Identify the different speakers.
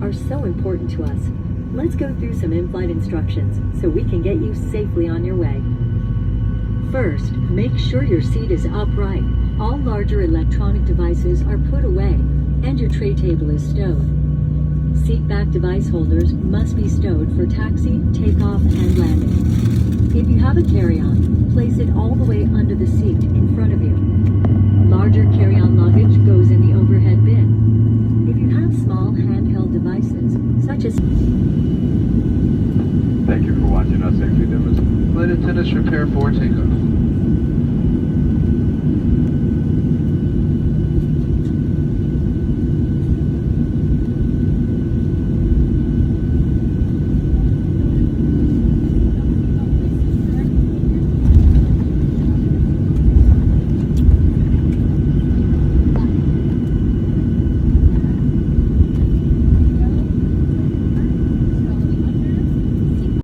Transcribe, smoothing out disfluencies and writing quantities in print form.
Speaker 1: are so important to us. Let's go through some in-flight instructions so we can get you safely on your way. First, make sure your seat is upright. All larger electronic devices are put away and your tray table is stowed. Seat back device holders must be stowed for taxi, takeoff, and landing. If you have a carry-on, place it all the way under the seat in front of you. Larger carry-on luggage goes in the overhead bin. If you have small handheld devices, such as...
Speaker 2: Thank you for watching our safety demonstration. Flight attendants prepare for takeoff.